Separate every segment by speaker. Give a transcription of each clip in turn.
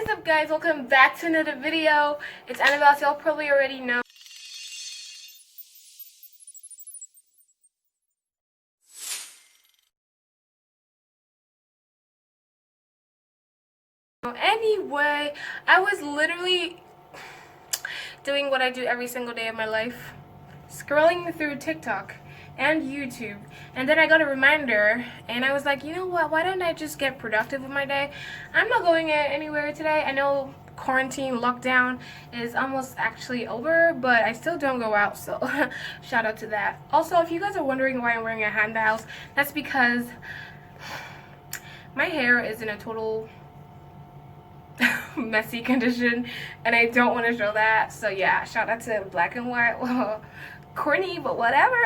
Speaker 1: What is up, guys? Welcome back to another video. It's Annabelle, so y'all probably already know. Anyway, I was literally doing what I do every single day of my life, scrolling through TikTok and YouTube, and then I got a reminder and I was like, you know what, why don't I just get productive with my day? I'm not going anywhere today. I know quarantine lockdown is almost actually over, but I still don't go out, so shout out to that. Also, if you guys are wondering why I'm wearing a handbells, that's because my hair is in a total messy condition and I don't want to show that. So yeah, shout out to black and white. Well, corny, but whatever.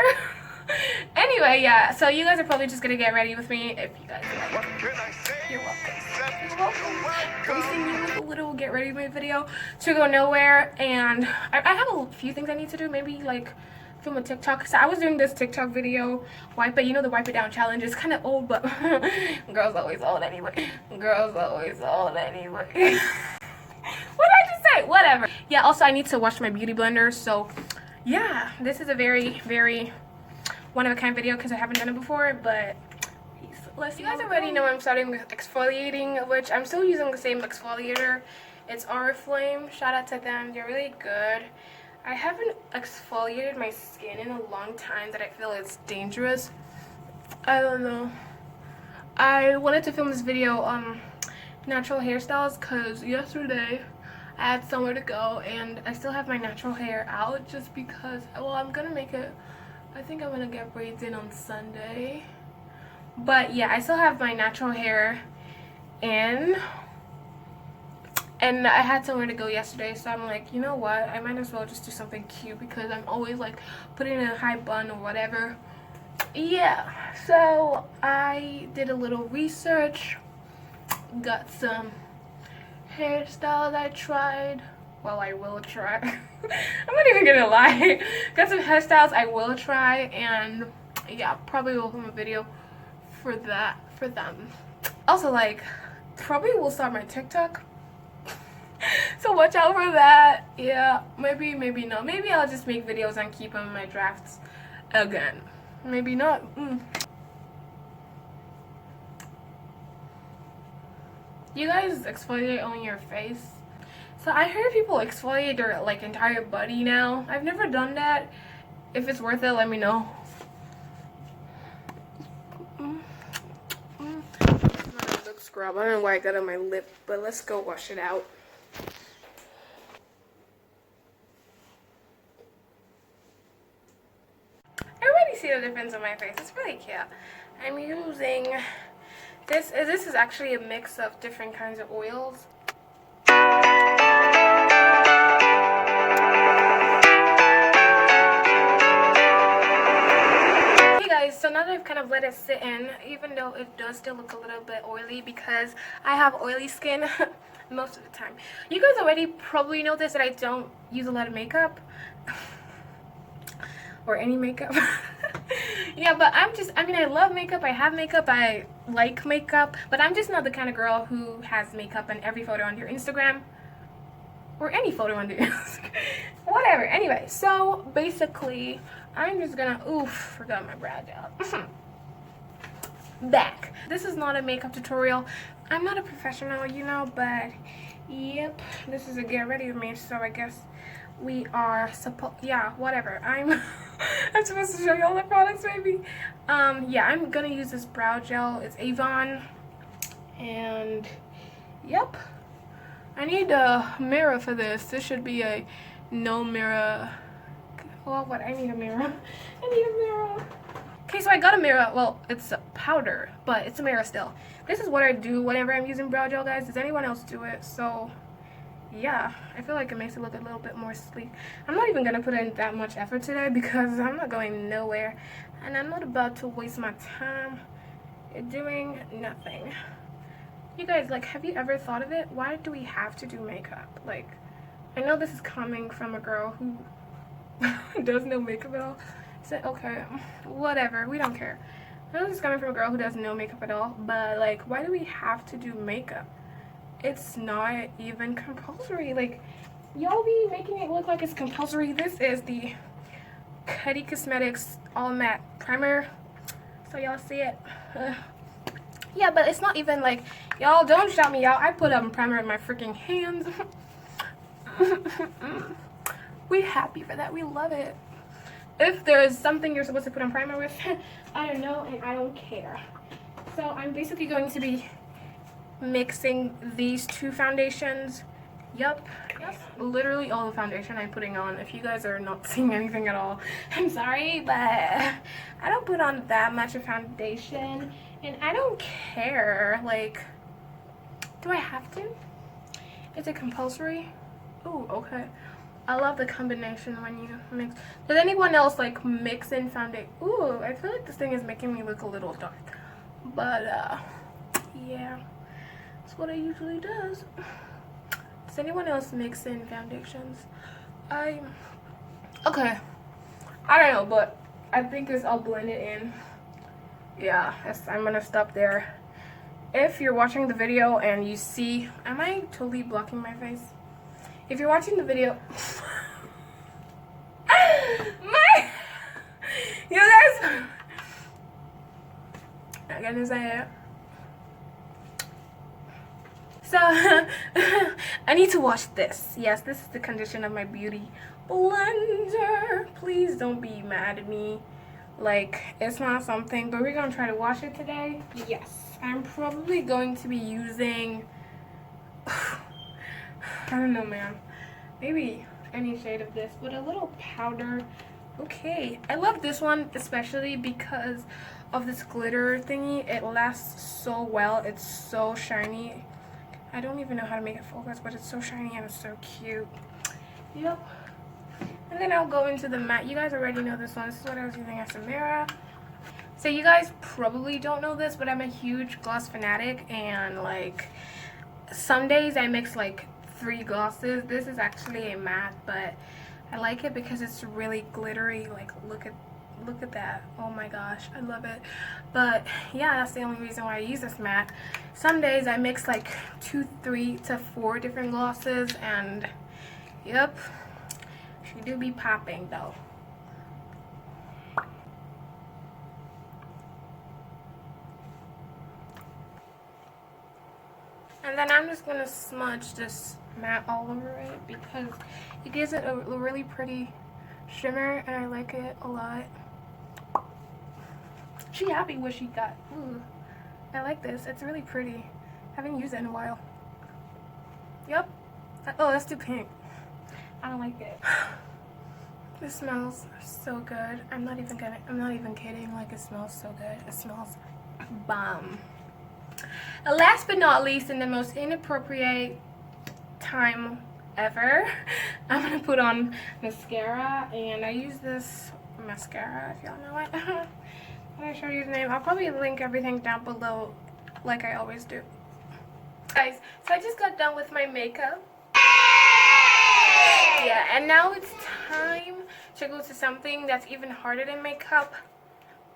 Speaker 1: Anyway, yeah, so you guys are probably just gonna get ready with me. If you guys like, you're welcome. Wasting me with a little get ready with me video to go nowhere. And I have a few things I need to do. Maybe like film a TikTok. So I was doing this TikTok video, wipe it, you know, the wipe it down challenge. It's kind of old, but girls always old anyway. Girls always old anyway. What did I just say? Whatever. Yeah, also I need to wash my beauty blender. So yeah, this is a very, very one-of-a-kind video because I haven't done it before, but you guys already know I'm starting with exfoliating, which I'm still using the same exfoliator. It's Oriflame. Shout out to them. They're really good. I haven't exfoliated my skin in a long time that I feel it's dangerous. I don't know. I wanted to film this video on natural hairstyles because yesterday I had somewhere to go and I still have my natural hair out just because, well, I'm gonna make it, I think I'm gonna get braids in on Sunday. But yeah, I still have my natural hair in and I had somewhere to go yesterday, so I'm like, you know what, I might as well just do something cute because I'm always like putting in a high bun or whatever. Yeah, so I did a little research, got some hairstyles I tried. Well, I will try. I'm not even gonna lie. Got some hairstyles I will try, and yeah, probably will film a video for that, for them. Also, like, probably will start my TikTok. So watch out for that. Yeah, maybe not. Maybe I'll just make videos and keep them in my drafts again. Maybe not. You guys exfoliate on your face? So I heard people exfoliate their like entire body now. I've never done that. If it's worth it, let me know. It's not a lip scrub. I don't know why I got on my lip, but let's go wash it out. I already see the difference on my face. It's really cute. I'm using this. This is actually a mix of different kinds of oils. So now that I've kind of let it sit in, even though it does still look a little bit oily because I have oily skin most of the time. You guys already probably know this, that I don't use a lot of makeup or any makeup. Yeah, but I mean, I love makeup, I have makeup, I like makeup, but I'm just not the kind of girl who has makeup in every photo on your Instagram or any photo on your Instagram. Whatever. Anyway, so basically I'm just gonna, forgot my brow gel. Back. This is not a makeup tutorial. I'm not a professional, you know, but yep, this is a get ready with me, so I guess we are supposed, yeah, whatever. I'm supposed to show you all the products, maybe. Yeah, I'm gonna use this brow gel. It's Avon, and yep, I need a mirror for this. This should be a no mirror. Well, what? I need a mirror. I need a mirror. Okay, so I got a mirror. Well, it's a powder, but it's a mirror still. This is what I do whenever I'm using brow gel, guys. Does anyone else do it? So yeah, I feel like it makes it look a little bit more sleek. I'm not even gonna put in that much effort today because I'm not going nowhere and I'm not about to waste my time doing nothing. You guys, like, have you ever thought of it? Why do we have to do makeup? Like, I know this is coming from a girl who does no makeup at all. So okay, whatever, we don't care. I know this is coming from a girl who does no makeup at all, but like, why do we have to do makeup? it's not even compulsory. Like, y'all be making it look like it's compulsory. This is the Cuddy Cosmetics All Matte Primer. So y'all see it. Yeah, but it's not even like, y'all don't shout me out. I put primer in my freaking hands. We happy for that. We love it. If there's something you're supposed to put on primer with, I don't know and I don't care. So I'm basically going to be mixing these two foundations. Yep, literally all the foundation I'm putting on. If you guys are not seeing anything at all, I'm sorry, but I don't put on that much of foundation, and I don't care. Like, do I have to? Is it compulsory? Oh, okay. I love the combination when you mix. Does anyone else like mix in foundation? Ooh, I feel like this thing is making me look a little dark, but yeah, that's what it usually does. Does anyone else mix in foundations? Okay, I don't know, but I think it's all blended in. Yeah, I'm gonna stop there. If you're watching the video and you see, am I totally blocking my face? If you're watching the video, you guys, I'm gonna say it. So, I need to wash this. Yes, this is the condition of my beauty blender. Please don't be mad at me. Like, it's not something, but we're gonna try to wash it today. Yes, I'm probably going to be using, I don't know, man. Maybe any shade of this with a little powder. Okay, I love this one especially because of this glitter thingy. It lasts so well. It's so shiny. I don't even know how to make it focus, but it's so shiny and it's so cute. Yep. And then I'll go into the matte. You guys already know this one. This is what I was using as a mirror. So you guys probably don't know this, but I'm a huge gloss fanatic, and like some days I mix like 3 glosses. This is actually a matte, but I like it because it's really glittery. Like, look at that. Oh my gosh, I love it. But yeah, that's the only reason why I use this matte. Some days I mix like 2, 3 to 4 different glosses, and yep, she do be popping though. And then I'm just gonna smudge this matte all over it because it gives it a really pretty shimmer, and I like it a lot. She happy what she got. Ooh, I like this. It's really pretty. Haven't used it in a while. Yep. Oh, that's too pink. I don't like it. This smells so good. I'm not even kidding. Like, it smells so good. It smells bomb. And last but not least, in the most inappropriate time ever, I'm gonna put on mascara, and I use this mascara, if y'all know it. Can I show you the name? I'll probably link everything down below like I always do. Guys, so I just got done with my makeup. Yeah, and now it's time to go to something that's even harder than makeup,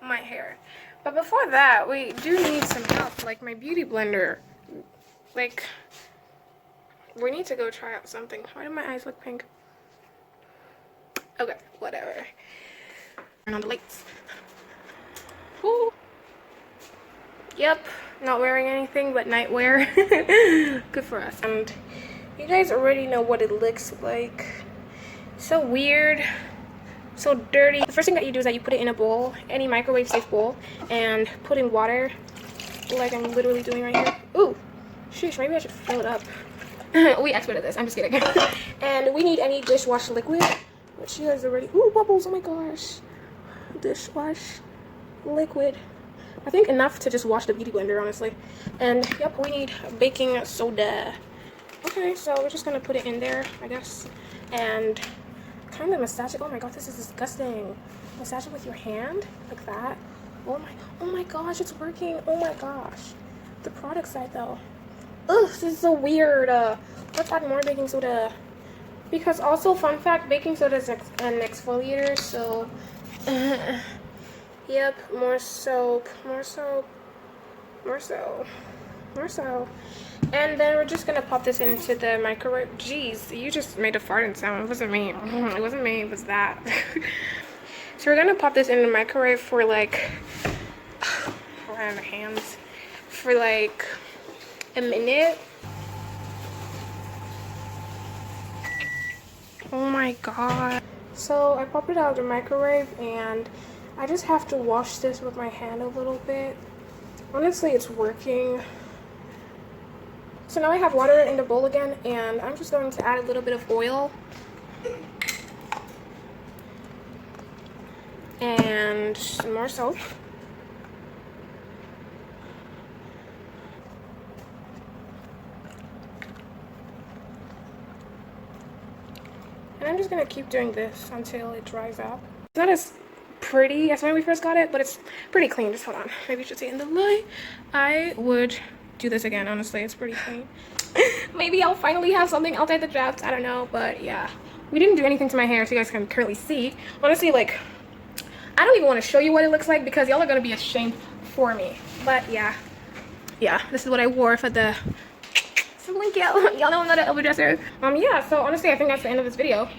Speaker 1: my hair. But before that, we do need some help, like my beauty blender. Like, we need to go try out something. Why do my eyes look pink? Okay, whatever. Turn on the lights. Ooh. Yep, not wearing anything but nightwear. Good for us. And you guys already know what it looks like. So weird, so dirty. The first thing that you do is that you put it in a bowl, any microwave safe bowl, and put in water, like I'm literally doing right here. Ooh, sheesh, maybe I should fill it up. We expert at this, I'm just kidding. And we need any dishwash liquid, which you guys already, ooh, bubbles, oh my gosh. Dishwash liquid. I think enough to just wash the beauty blender, honestly. And yep, we need baking soda. Okay, so we're just gonna put it in there, I guess, and kind of massage it. Oh my god, this is disgusting. Massage it with your hand like that. Oh my gosh, it's working. Oh my gosh. The product side though. Ugh, this is so weird. Let's add more baking soda. Because also, fun fact, baking soda is an exfoliator, so yep, more soap. And then we're just gonna pop this into the microwave. Jeez, you just made a farting sound. It wasn't me. It wasn't me, it was that. So we're gonna pop this in the microwave for like, around the hands, for like a minute. Oh my god. So I popped it out of the microwave and I just have to wash this with my hand a little bit. Honestly, it's working. So now I have water in the bowl again, and I'm just going to add a little bit of oil. And some more soap. And I'm just going to keep doing this until it dries out. It's not as pretty as when we first got it, but it's pretty clean. Just hold on. Maybe you should see it in the light. I would do this again, honestly. It's pretty clean. Maybe I'll finally have something outside the drafts. I don't know, but yeah. We didn't do anything to my hair, so you guys can currently see. Honestly, like, I don't even want to show you what it looks like because y'all are going to be ashamed for me. But yeah. Yeah, this is what I wore for the... Y'all know I'm not an elbow dresser. Yeah, so honestly, I think that's the end of this video.